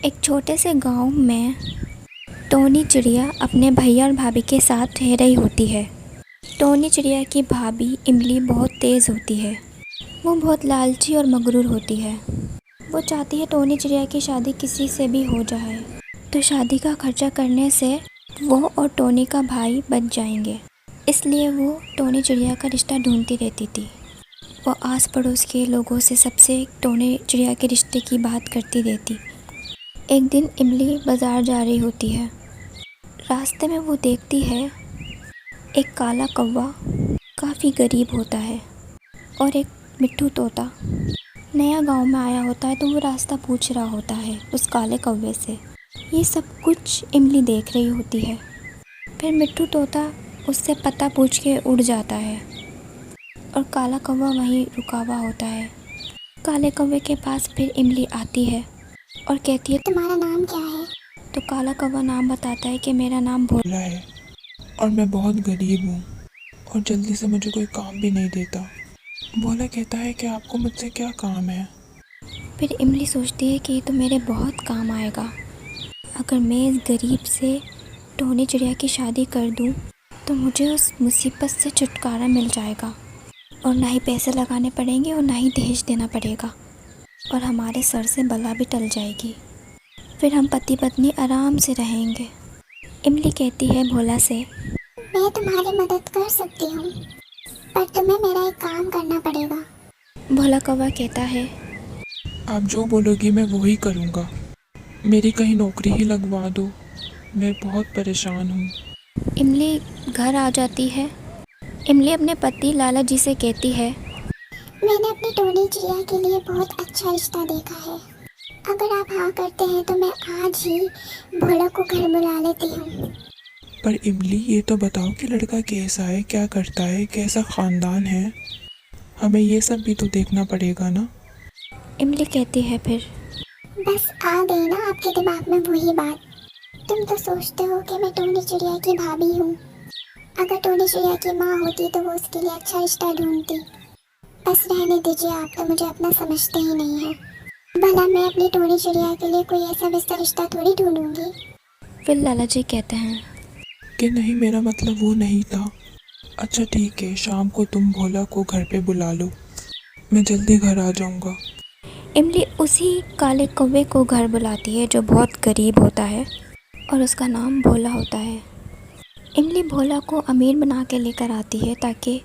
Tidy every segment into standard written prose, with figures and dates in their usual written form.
एक छोटे से गांव में टोनी चिड़िया अपने भैया और भाभी के साथ रह रही होती है। टोनी चिड़िया की भाभी इमली बहुत तेज़ होती है। वो बहुत लालची और मगरूर होती है। वो चाहती है टोनी चिड़िया की शादी किसी से भी हो जाए, तो शादी का खर्चा करने से वो और टोनी का भाई बच जाएंगे। इसलिए वो टोनी चिड़िया का रिश्ता ढूंढती रहती थी। वो आस पड़ोस के लोगों से सबसे टोनी चिड़िया के रिश्ते की बात करती रहती। एक दिन इमली बाज़ार जा रही होती है। रास्ते में वो देखती है एक काला कौवा काफ़ी गरीब होता है और एक मिट्ठू तोता नया गांव में आया होता है, तो वो रास्ता पूछ रहा होता है उस काले कौवे से। ये सब कुछ इमली देख रही होती है। फिर मिट्ठू तोता उससे पता पूछ के उड़ जाता है और काला कौवा वहीं रुका हुआ होता है। काले कौवे के पास फिर इमली आती है और कहती है, तुम्हारा नाम क्या है? तो काला कौवा नाम बताता है कि मेरा नाम भोला है और मैं बहुत गरीब हूँ और जल्दी से मुझे कोई काम भी नहीं देता। भोला कहता है कि आपको मुझसे क्या काम है। फिर इमली सोचती है कि ये तो मेरे बहुत काम आएगा। अगर मैं इस गरीब से टोनी चिड़िया की शादी कर दूँ तो मुझे उस मुसीबत से छुटकारा मिल जाएगा और ना ही पैसे लगाने पड़ेंगे और ना ही दहेज देना पड़ेगा और हमारे सर से बला भी टल जाएगी। फिर हम पति पत्नी आराम से रहेंगे। इमली कहती है भोला से, मैं तुम्हारी मदद कर सकती हूँ, पर तुम्हें मेरा एक काम करना पड़ेगा। भोला कौवा कहता है, आप जो बोलोगी मैं वही करूँगा। मेरी कहीं नौकरी ही लगवा दो, मैं बहुत परेशान हूँ। इमली घर आ जाती है। इमली अपने पति लाला जी से कहती है, मैंने अपनी टोनी चिड़िया के लिए बहुत अच्छा रिश्ता देखा है। अगर आप हाँ करते हैं तो मैं आज ही भोला को घर बुला लेती हूँ। पर इमली, ये तो बताओ कि लड़का कैसा है, क्या करता है, कैसा ख़ानदान है। हमें ये सब भी तो देखना पड़ेगा ना। इमली कहती है फिर, बस आ गई ना आपके दिमाग में वही बात। तुम तो सोचते हो कि मैं टोनी चिड़िया की भाभी हूँ। अगर टोनी चिड़िया की माँ होती तो वो उसके लिए अच्छा रिश्ता ढूंढती। बस रहने दीजिए, आप तो मुझे अपना समझते ही नहीं है। भला मैं अपनी टोनी चिड़िया के लिए कोई ऐसा वैसा रिश्ता थोड़ी ढूंढूंगी। फिर लाला जी कहते हैं कि नहीं, मेरा मतलब वो नहीं था। अच्छा ठीक है, शाम को तुम भोला को घर पे बुला लो, मैं जल्दी घर आ जाऊँगा। इमली उसी काले कौवे को घर बुलाती है जो बहुत गरीब होता है और उसका नाम भोला होता है। इमली भोला को अमीर बना के लेकर आती है ताकि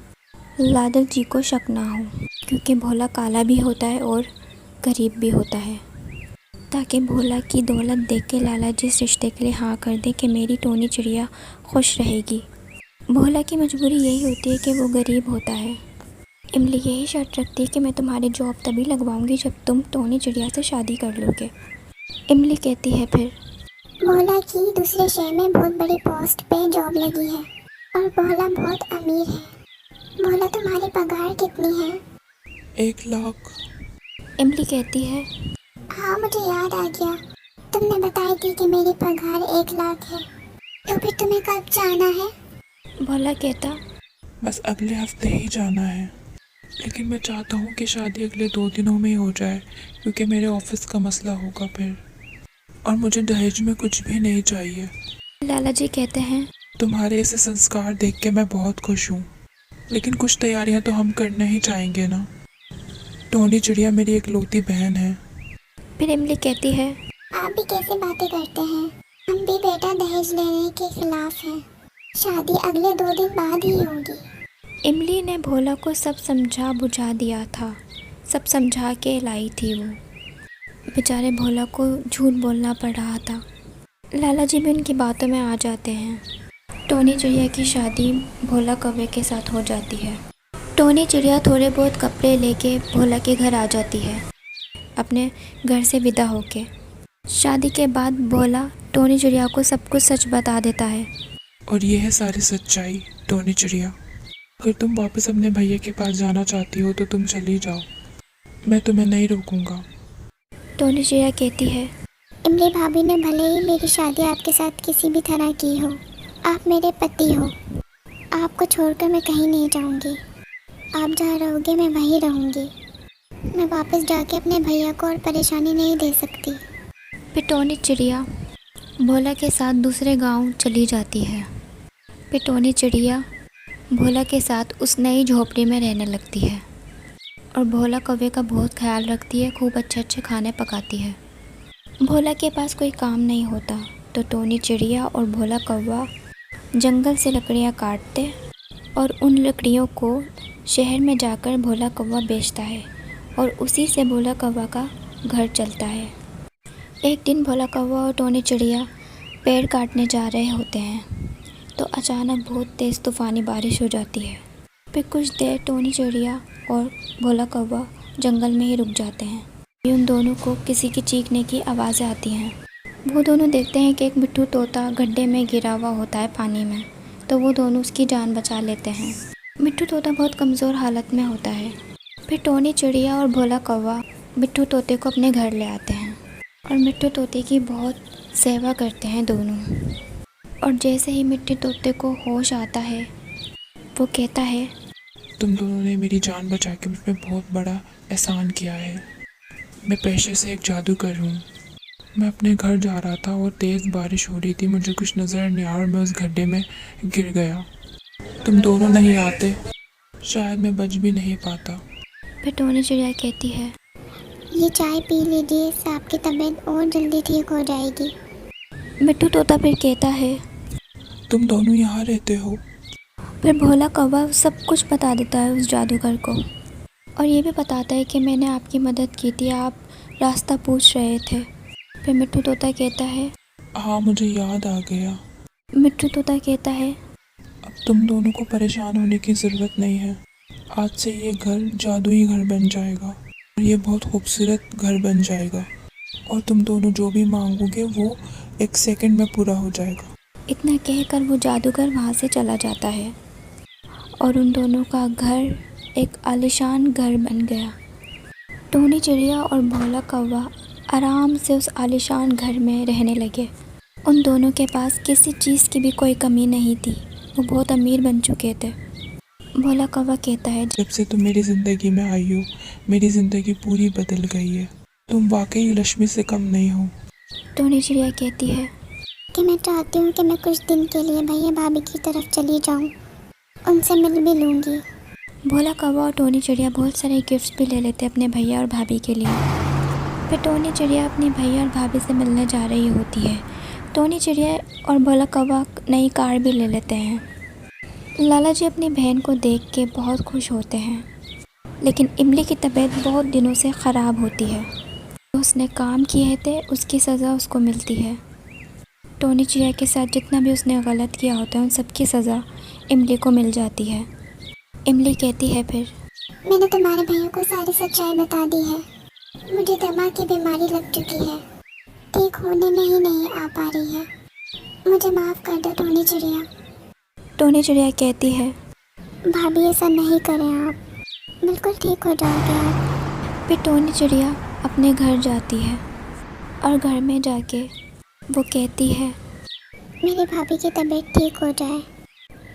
लाला जी को शक ना हो, क्योंकि भोला काला भी होता है और गरीब भी होता है, ताकि भोला की दौलत देख के लाला जी इस रिश्ते के लिए हाँ कर दे कि मेरी टोनी चिड़िया खुश रहेगी। भोला की मजबूरी यही होती है कि वो गरीब होता है। इमली यही शर्त रखती है कि मैं तुम्हारी जॉब तभी लगवाऊंगी जब तुम टोनी चिड़िया से शादी कर लोगे। इमली कहती है फिर, भोला की दूसरे शहर में बहुत बड़ी पोस्ट पे जॉब लगी है और भोला बहुत अमीर है। भोला, तुम्हारी पगार कितनी है? 1 लाख। इमली कहती है, हाँ, मुझे याद आ गया, तुमने बताई थी कि मेरी पगार 1 लाख है। तो फिर तुम्हें कब जाना है? भोला कहता, बस अगले हफ्ते ही जाना है, लेकिन मैं चाहता हूँ कि शादी अगले 2 दिनों में ही हो जाए, क्योंकि मेरे ऑफिस का मसला होगा फिर, और मुझे दहेज में कुछ भी नहीं चाहिए। लाला जी कहते हैं, तुम्हारे ऐसे संस्कार देख के मैं बहुत खुश हूँ, लेकिन कुछ तैयारियाँ तो हम करना ही चाहेंगे ना। टोनी चिड़िया मेरी इकलौती बहन है। फिर इमली कहती है, आप भी कैसे बातें करते हैं? हम भी बेटा दहेज लेने के खिलाफ हैं। शादी अगले 2 दिन बाद ही होगी। इमली ने भोला को सब समझा बुझा दिया था, सब समझा के लाई थी। वो बेचारे भोला को झूठ बोलना पड़ रहा था। लाला जी भी उनकी बातों में आ जाते हैं। टोनी चिड़िया की शादी भोला कौवे के साथ हो जाती है। टोनी चिड़िया थोड़े बहुत कपड़े लेके भोला के घर आ जाती है, अपने घर से विदा होके। शादी के बाद भोला टोनी चिड़िया को सब कुछ सच बता देता है। और ये है सारी सच्चाई। टोनी चिड़िया, अगर तुम वापस अपने भैया के पास जाना चाहती हो तो तुम चली जाओ, मैं तुम्हें नहीं रोकूंगा। टोनी चिड़िया कहती है, इमली भाभी ने भले ही मेरी शादी आपके साथ किसी भी तरह की हो, आप मेरे पति हो। आपको छोड़कर मैं कहीं नहीं जाऊंगी। आप जहाँ रहोगे मैं वहीं रहूंगी। मैं वापस जाके अपने भैया को और परेशानी नहीं दे सकती। फिर टोनी चिड़िया भोला के साथ दूसरे गांव चली जाती है। फिर टोनी चिड़िया भोला के साथ उस नई झोपड़ी में रहने लगती है और भोला कौवे का बहुत ख्याल रखती है, खूब अच्छे अच्छे खाने पकाती है। भोला के पास कोई काम नहीं होता तो टोनी चिड़िया और भोला कौवा जंगल से लकड़ियाँ काटते और उन लकड़ियों को शहर में जाकर भोला कौवा बेचता है और उसी से भोला कौवा का घर चलता है। एक दिन भोला कौवा और टोनी चिड़िया पेड़ काटने जा रहे होते हैं तो अचानक बहुत तेज़ तूफ़ानी बारिश हो जाती है। फिर कुछ देर टोनी चिड़िया और भोला कौवा जंगल में ही रुक जाते हैं। उन दोनों को किसी की चीखने की आवाज़ें आती हैं। वो दोनों देखते हैं कि एक मिट्ठू तोता गड्ढे में गिरा हुआ होता है पानी में, तो वो दोनों उसकी जान बचा लेते हैं। मिट्ठू तोता बहुत कमज़ोर हालत में होता है। फिर टोनी चिड़िया और भोला कौवा मिट्ठू तोते को अपने घर ले आते हैं और मिट्ठू तोते की बहुत सेवा करते हैं दोनों। और जैसे ही मिट्ठू तोते को होश आता है वो कहता है, तुम दोनों ने मेरी जान बचा के मुझ पे बहुत बड़ा एहसान किया है। मैं पेशे से एक जादूगर हूँ। मैं अपने घर जा रहा था और तेज़ बारिश हो रही थी, मुझे कुछ नज़र नहीं आया और मैं उस गड्ढे में गिर गया। तुम दोनों नहीं आते शायद मैं बच भी नहीं पाता। फिर टोनी चिड़िया कहती है, ये चाय पी लीजिए, इससे आपकी तबीयत और जल्दी ठीक हो जाएगी। मिट्ठू तोता फिर कहता है। तुम दोनों यहाँ रहते हो? फिर भोला कौवा सब कुछ बता देता है उस जादूगर को और ये भी बताता है कि मैंने आपकी मदद की थी, आप रास्ता पूछ रहे थे। फिर मिट्ठू तोता कहता है, हाँ मुझे याद आ गया। मिट्ठू तोता कहता है, अब तुम दोनों को परेशान होने की ज़रूरत नहीं है। आज से ये घर जादुई घर बन जाएगा और ये बहुत खूबसूरत घर बन जाएगा और तुम दोनों जो भी मांगोगे वो 1 सेकंड में पूरा हो जाएगा। इतना कहकर वो जादूगर वहाँ से चला जाता है और उन दोनों का घर एक आलीशान घर बन गया। टोनी चिड़िया और भोला कौवा आराम से उस आलीशान घर में रहने लगे। उन दोनों के पास किसी चीज़ की भी कोई कमी नहीं थी, वो बहुत अमीर बन चुके थे। भोला कौवा कहता है, जब से तुम मेरी ज़िंदगी में आई हो मेरी ज़िंदगी पूरी बदल गई है। तुम वाकई लक्ष्मी से कम नहीं हो। टोनी चिड़िया कहती है कि मैं चाहती हूँ कि मैं कुछ दिन के लिए भैया भाभी की तरफ चली जाऊँ, उनसे मिल भी लूँगी। भोला कौवा और टोनी चिड़िया बहुत सारे गिफ्ट्स भी ले लेते अपने भैया और भाभी के लिए। फिर टोनी चिड़िया अपने भैया और भाभी से मिलने जा रही होती है। टोनी चिड़िया और भोला कौवा नई कार भी ले लेते हैं। लाला जी अपनी बहन को देख के बहुत खुश होते हैं, लेकिन इमली की तबीयत बहुत दिनों से ख़राब होती है। जो उसने काम किए थे उसकी सज़ा उसको मिलती है। टोनी चिड़िया के साथ जितना भी उसने गलत किया होता है उन सब की सज़ा इमली को मिल जाती है। इमली कहती है फिर, मैंने तुम्हारे भैया को सारी सच्चाई बता दी है। मुझे दिमाग की बीमारी लग चुकी है, ठीक होने में ही नहीं आ पा रही है। मुझे माफ़ कर दो टोनी चिड़िया। टोनी चिड़िया कहती है, भाभी ऐसा नहीं करें आप, बिल्कुल ठीक हो जाओगे आप। फिर टोनी चिड़िया अपने घर जाती है और घर में जाके वो कहती है, मेरी भाभी की तबीयत ठीक हो जाए,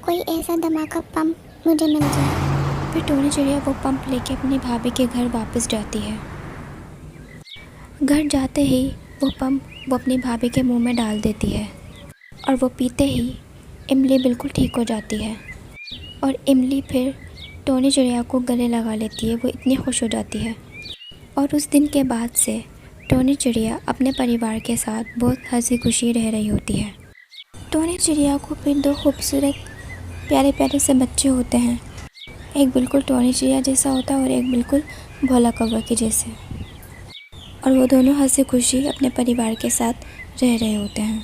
कोई ऐसा दवा का पंप मुझे मिल जाए। फिर टोनी चिड़िया वो पंप लेके अपनी भाभी के घर वापस जाती है। घर जाते ही वो पंप वो अपनी भाभी के मुंह में डाल देती है और वो पीते ही इमली बिल्कुल ठीक हो जाती है और इमली फिर टोनी चिड़िया को गले लगा लेती है। वो इतनी खुश हो जाती है और उस दिन के बाद से टोनी चिड़िया अपने परिवार के साथ बहुत हंसी खुशी रह रही होती है। टोनी चिड़िया को फिर 2 खूबसूरत प्यारे प्यारे से बच्चे होते हैं। एक बिल्कुल टोनी चिड़िया जैसा होता है और एक बिल्कुल भोला कौवा के जैसे, और वो दोनों हंसी खुशी अपने परिवार के साथ रह रहे होते हैं।